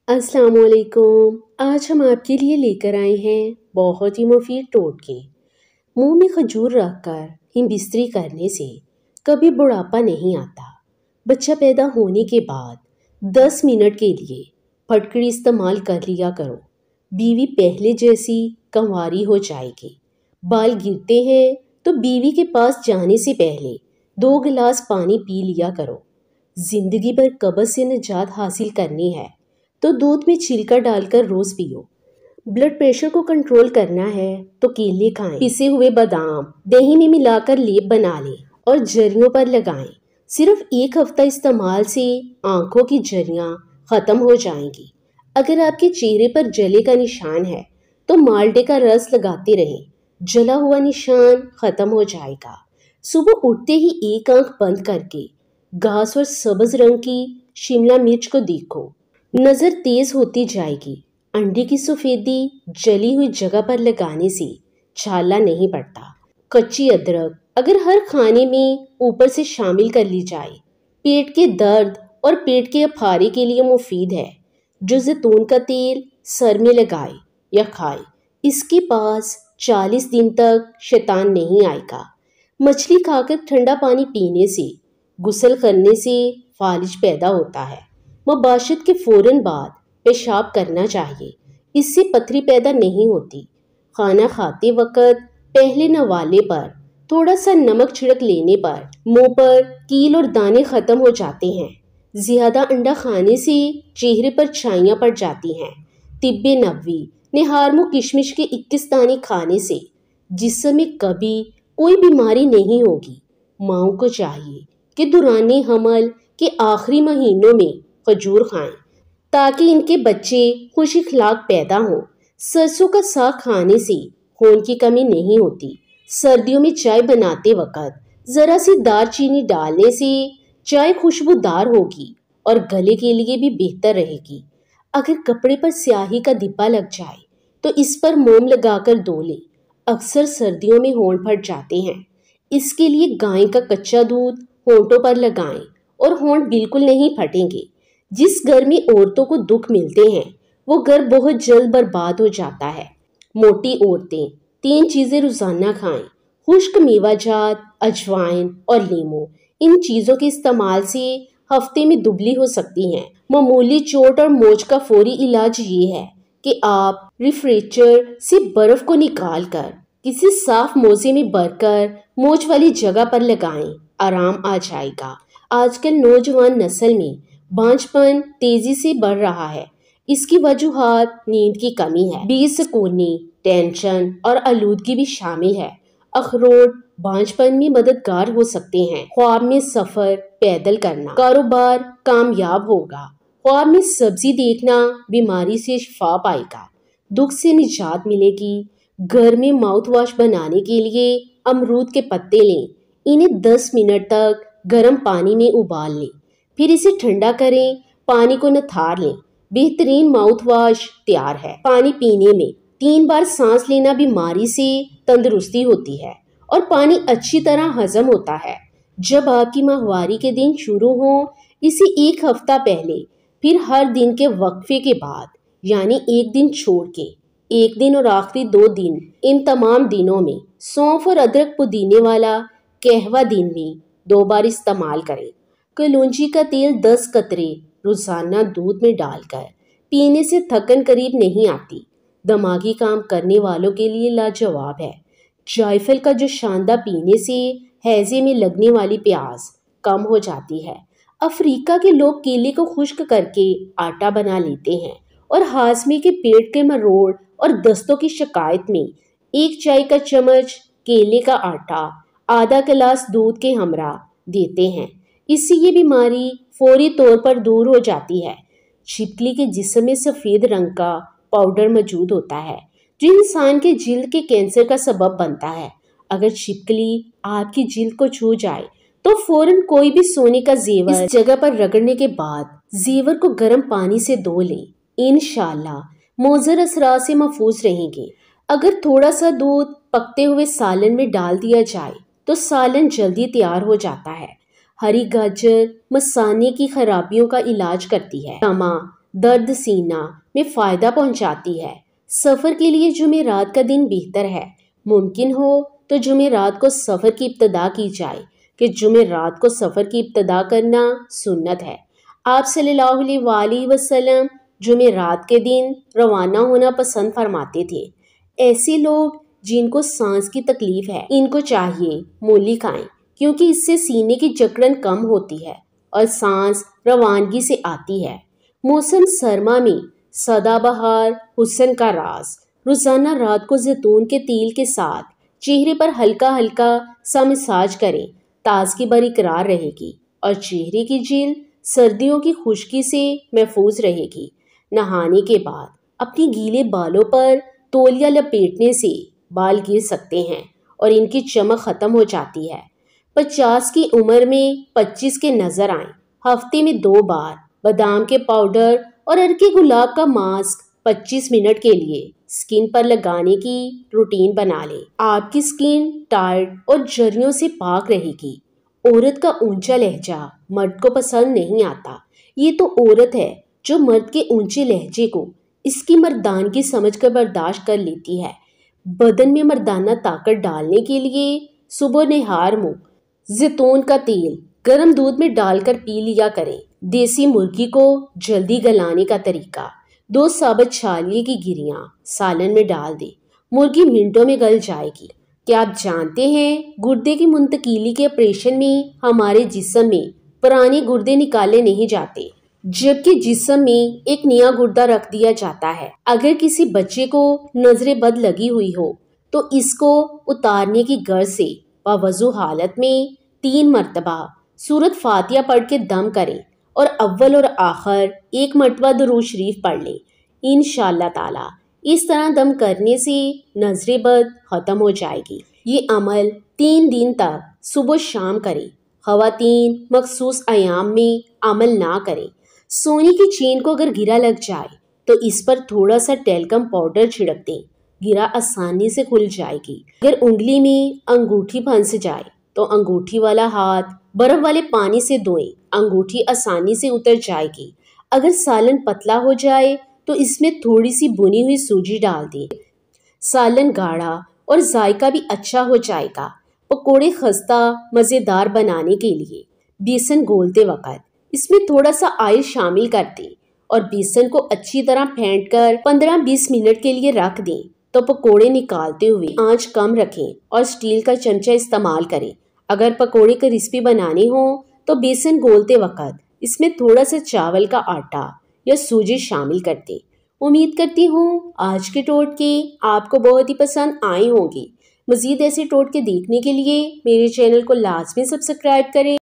अस्सलाम वालेकुम। आज हम आपके लिए लेकर आए हैं बहुत ही मुफीद टोटके। मुंह में खजूर रखकर हिम बिस्तरी करने से कभी बुढ़ापा नहीं आता। बच्चा पैदा होने के बाद 10 मिनट के लिए फटकड़ी इस्तेमाल कर लिया करो। बीवी पहले जैसी कंवारी हो जाएगी। बाल गिरते हैं तो बीवी के पास जाने से पहले 2 गिलास पानी पी लिया करो। जिंदगी भर कब्ज से निजात हासिल करनी है तो दूध में छिलका डालकर रोज पियो। ब्लड प्रेशर को कंट्रोल करना है तो केले खाएं। पिसे हुए बादाम दही में मिलाकर लेप बना लें और जरियों पर लगाएं। सिर्फ 1 हफ्ता इस्तेमाल से आंखों की झर्रियां खत्म हो जाएंगी। अगर आपके चेहरे पर जले का निशान है तो माल्टे का रस लगाते रहें। जला हुआ निशान खत्म हो जाएगा। सुबह उठते ही एक आंख बंद करके घास और सब्ज रंग की शिमला मिर्च को देखो। नजर तेज होती जाएगी। अंडे की सफेदी जली हुई जगह पर लगाने से छाला नहीं पड़ता। कच्ची अदरक अगर हर खाने में ऊपर से शामिल कर ली जाए पेट के दर्द और पेट के अफारे के लिए मुफीद है। जो जैतून का तेल सर में लगाए या खाए इसके पास 40 दिन तक शैतान नहीं आएगा। मछली खाकर ठंडा पानी पीने से गुस्ल करने से फालिज पैदा होता है। मुबाशत के फौरन बाद पेशाब करना चाहिए, इससे पथरी पैदा नहीं होती। खाना खाते वक्त पहले नवाले पर थोड़ा सा नमक छिड़क लेने पर मुंह पर कील और दाने खत्म हो जाते हैं। ज्यादा अंडा खाने से चेहरे पर छाइयाँ पड़ जाती हैं। तिब्बे नबवी ने हारमो किशमिश के 21 दाने खाने से जिस्म में कभी कोई बीमारी नहीं होगी। माओं को चाहिए कि दुरानी हमल के आखिरी महीनों में खजूर खाएं ताकि इनके बच्चे खुश इखलाक पैदा हों। सरसों का साग खाने से खून की कमी नहीं होती। सर्दियों में चाय बनाते वक्त जरा सी दालचीनी डालने से चाय खुशबूदार होगी और गले के लिए भी बेहतर रहेगी। अगर कपड़े पर स्याही का धब्बा लग जाए तो इस पर मोम लगाकर धो लें। अक्सर सर्दियों में होंठ फट जाते हैं। इसके लिए गाय का कच्चा दूध होंठों पर लगाएं और होंठ बिल्कुल नहीं फटेंगे। जिस घर में औरतों को दुख मिलते हैं वो घर बहुत जल्द बर्बाद हो जाता है। मोटी औरतें 3 चीजें रोजाना खाएं, खुश्क मेवाजात, अजवाइन और लीमू। इन चीजों के इस्तेमाल से हफ्ते में दुबली हो सकती हैं। मामूली चोट और मोच का फौरी इलाज ये है कि आप रेफ्रिजरेटर से बर्फ को निकाल कर किसी साफ मोजे में भरकर मोच वाली जगह पर लगाएं, आराम आ जाएगा। आजकल नौजवान नस्ल में बांझपन तेजी से बढ़ रहा है। इसकी वजूहात नींद की कमी है, बेसुकूनी, टेंशन और आलूदगी भी शामिल है। अखरोट बांझपन में मददगार हो सकते हैं। ख्वाब में सफर पैदल करना, कारोबार कामयाब होगा। ख्वाब में सब्जी देखना बीमारी से शिफा पाएगा, दुख से निजात मिलेगी। घर में माउथ वॉश बनाने के लिए अमरूद के पत्ते लें, इन्हें 10 मिनट तक गर्म पानी में उबाल लें, फिर इसे ठंडा करें, पानी को नथार लें। बेहतरीन माउथ वॉश तैयार है। पानी पीने में 3 बार सांस लेना बीमारी से तंदुरुस्ती होती है और पानी अच्छी तरह हजम होता है। जब आपकी माहवारी के दिन शुरू हो इसे 1 हफ्ता पहले, फिर हर दिन के वक्फे के बाद, यानी 1 दिन छोड़ के 1 दिन और आखिरी 2 दिन, इन तमाम दिनों में सौंफ और अदरक पुदीने वाला कहवा दिन में 2 बार इस्तेमाल करें। कलौंजी का तेल 10 कतरे रोजाना दूध में डालकर पीने से थकन करीब नहीं आती। दिमागी काम करने वालों के लिए लाजवाब है। जायफल का जो शांदा पीने से हैजे में लगने वाली प्यास कम हो जाती है। अफ्रीका के लोग केले को खुश्क करके आटा बना लेते हैं और हाजमे के पेट के मरोड़ और दस्तों की शिकायत में 1 चाय का चम्मच केले का आटा आधा गिलास दूध के हमरा देते हैं। इससे ये बीमारी फौरी तौर पर दूर हो जाती है। छिपकली के जिस्म में सफ़ेद रंग का पाउडर मौजूद होता है जो इंसान के जिल्द के कैंसर का सबब बनता है। अगर छिपकली आपकी जिल्द को छू जाए तो फौरन कोई भी सोने का जेवर इस जगह पर रगड़ने के बाद जेवर को गर्म पानी से धो लें। इंशाअल्लाह मुज़र असरात से महफूज रहेंगे। अगर थोड़ा सा दूध पकते हुए सालन में डाल दिया जाए तो सालन जल्दी तैयार हो जाता है। हरी गाजर मसाने की खराबियों का इलाज करती है। तमा درد سینہ میں فائدہ پہنچاتی ہے۔ سفر کے لیے جمعرات کا دن بہتر ہے۔ ممکن ہو تو جمعرات کو سفر کی ابتدا کی جائے کہ جمعرات کو سفر کی ابتدا کرنا سنت ہے۔ آپ صلی اللہ علیہ وآلہ وسلم جمعرات کے دن روانہ ہونا پسند فرماتے تھے۔ ایسے لوگ جن کو سانس کی تکلیف ہے ان کو چاہیے مولی کھائیں، کیونکہ اس سے سینے کی جکڑن کم ہوتی ہے اور سانس روانگی سے آتی ہے۔ موسم سرما میں سدا بہار حسن کا راز۔ روزانہ رات کو زیتون کے تیل کے ساتھ چہرے پر ہلکا ہلکا سا مساج کریں، تازگی برقرار رہے گی اور چہرے کی جلد سردیوں کی خشکی سے محفوظ رہے گی۔ نہانے کے بعد اپنی گیلے بالوں پر تولیہ لپیٹنے سے بال گر سکتے ہیں اور ان کی چمک ختم ہو جاتی ہے۔ 50 کی عمر میں 25 کے نظر آئیں۔ ہفتے میں 2 بار بادام کے پاؤڈر اور ارکے گلاب کا ماسک 25 منٹ کے لیے سکن پر لگانے کی روٹین بنا لیں۔ آپ کی سکن ٹائٹ اور جریوں سے پاک رہے گی۔ عورت کا اونچا لہجہ مرد کو پسند نہیں آتا۔ یہ تو عورت ہے جو مرد کے اونچے لہجے کو اس کی مردانگی سمجھ کر برداشت کر لیتی ہے۔ بدن میں مردانہ طاقت ڈالنے کے لیے صبح نہار منہ زیتون کا تیل گرم دودھ میں ڈال کر پی لیا کریں۔ دیسی مرغی کو جلدی گلانے کا طریقہ: 2 ثابت چھالیے کی گریاں سالن میں ڈال دیں، مرغی منٹوں میں گل جائے گی۔ کیا آپ جانتے ہیں گردے کی منتقلی کے آپریشن میں ہمارے جسم میں پرانے گردے نکالے نہیں جاتے، جبکہ جسم میں ایک نیا گردہ رکھ دیا جاتا ہے۔ اگر کسی بچے کو نظر بد لگی ہوئی ہو تو اس کو اتارنے کی غرض سے باوضو حالت میں 3 مرتبہ سورۃ فاتحہ پڑھ کے دم کریں اور اول اور آخر 1 مرتبہ درود شریف پڑھ لیں۔ انشاءاللہ تعالی اس طرح دم کرنے سے نظر بد ختم ہو جائے گی۔ یہ عمل 3 دن تک صبح و شام کریں۔ خواتین مخصوص ایام میں عمل نہ کریں۔ سونے کی چین کو اگر گرا لگ جائے تو اس پر تھوڑا سا ٹیلکم پاؤڈر چھڑک دیں، گرا آسانی سے کھل جائے گی۔ اگر انگلی میں انگوٹھی پھنس جائے تو انگوٹھی والا ہاتھ برف والے پانی سے دھوئیں، انگوٹھی آسانی سے اتر جائے گی۔ اگر سالن پتلا ہو جائے تو اس میں تھوڑی سی بنی ہوئی سوجی ڈال دیں، سالن گاڑھا اور ذائقہ بھی اچھا ہو جائے گا۔ پکوڑے خستہ مزیدار بنانے کے لیے بیسن گولتے وقت اس میں تھوڑا سا آئل شامل کر دیں اور بیسن کو اچھی طرح پھینٹ کر 15-20 منٹ کے لیے رکھ دیں تو پکوڑے نکالتے ہوئے آنچ کم رکھیں اور اسٹیل کا چمچہ استعمال کریں۔ اگر پکوڑے کرسپی بنانے ہوں تو بیسن گولتے وقت اس میں تھوڑا سا چاول کا آٹا یا سوجی شامل کر دیں۔ امید کرتی ہوں آج کے ٹوٹکے آپ کو بہت ہی پسند آئے ہوں گے۔ مزید ایسے ٹوٹکے دیکھنے کے لیے میرے چینل کو لازمی سبسکرائب کریں۔